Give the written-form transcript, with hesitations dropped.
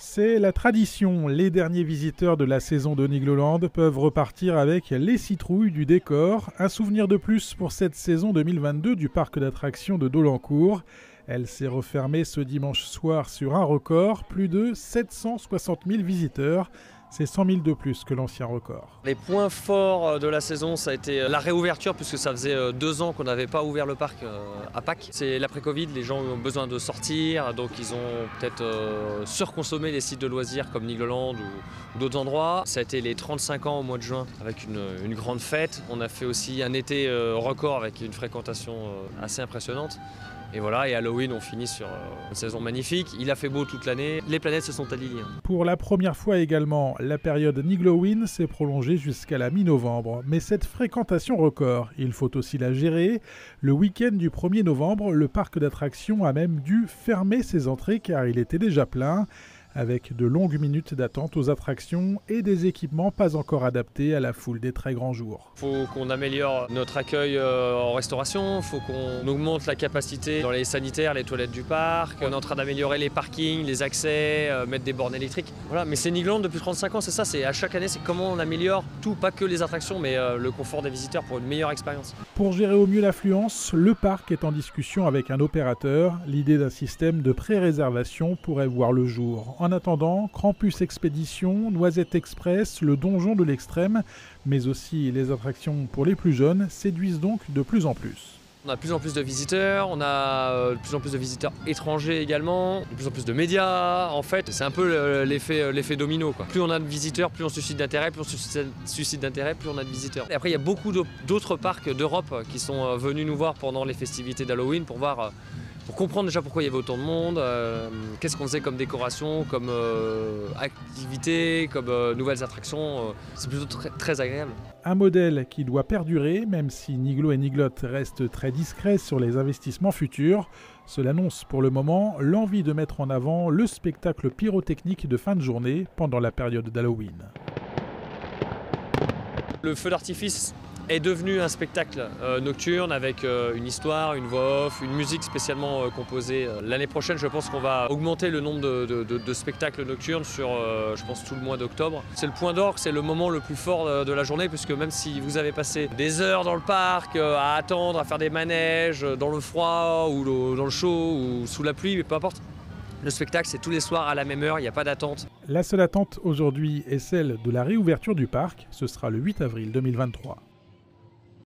C'est la tradition. Les derniers visiteurs de la saison de Nigloland peuvent repartir avec les citrouilles du décor. Un souvenir de plus pour cette saison 2022 du parc d'attractions de Dolencourt. Elle s'est refermée ce dimanche soir sur un record, plus de 760 000 visiteurs. C'est 100 000 de plus que l'ancien record. Les points forts de la saison, ça a été la réouverture, puisque ça faisait 2 ans qu'on n'avait pas ouvert le parc à Pâques. C'est l'après-Covid, les gens ont besoin de sortir, donc ils ont peut-être surconsommé les sites de loisirs comme Nigloland ou d'autres endroits. Ça a été les 35 ans au mois de juin, avec une grande fête. On a fait aussi un été record avec une fréquentation assez impressionnante. Et voilà, et Halloween, on finit sur une saison magnifique. Il a fait beau toute l'année, les planètes se sont alignées. Pour la première fois également, la période Nigloween s'est prolongée jusqu'à la mi-novembre. Mais cette fréquentation record, il faut aussi la gérer. Le week-end du 1er novembre, le parc d'attractions a même dû fermer ses entrées car il était déjà plein, avec de longues minutes d'attente aux attractions et des équipements pas encore adaptés à la foule des très grands jours. Il faut qu'on améliore notre accueil en restauration, il faut qu'on augmente la capacité dans les sanitaires, les toilettes du parc. On est en train d'améliorer les parkings, les accès, mettre des bornes électriques. Voilà, mais c'est Nigloland depuis 35 ans, c'est ça, c'est à chaque année, c'est comment on améliore tout, pas que les attractions, mais le confort des visiteurs pour une meilleure expérience. Pour gérer au mieux l'affluence, le parc est en discussion avec un opérateur. L'idée d'un système de pré-réservation pourrait voir le jour. En attendant, Krampus Expédition, Noisette Express, le Donjon de l'Extrême, mais aussi les attractions pour les plus jeunes, séduisent donc de plus en plus. On a de plus en plus de visiteurs, on a de plus en plus de visiteurs étrangers également, de plus en plus de médias. En fait, c'est un peu l'effet domino, quoi. Plus on a de visiteurs, plus on suscite d'intérêt, plus on suscite d'intérêt, plus on a de visiteurs. Et après, il y a beaucoup d'autres parcs d'Europe qui sont venus nous voir pendant les festivités d'Halloween pour comprendre déjà pourquoi il y avait autant de monde, qu'est-ce qu'on faisait comme décoration, comme activité, comme nouvelles attractions. C'est plutôt très agréable. Un modèle qui doit perdurer, même si Niglo et Niglot restent très discrets sur les investissements futurs. Cela annonce pour le moment l'envie de mettre en avant le spectacle pyrotechnique de fin de journée pendant la période d'Halloween. Le feu d'artifice est devenu un spectacle nocturne avec une histoire, une voix off, une musique spécialement composée. L'année prochaine, je pense qu'on va augmenter le nombre de spectacles nocturnes sur, je pense, tout le mois d'octobre. C'est le point d'orgue, c'est le moment le plus fort de la journée, puisque même si vous avez passé des heures dans le parc à attendre, à faire des manèges, dans le froid ou dans le chaud ou sous la pluie, mais peu importe, le spectacle, c'est tous les soirs à la même heure, il n'y a pas d'attente. La seule attente aujourd'hui est celle de la réouverture du parc. Ce sera le 8 avril 2023.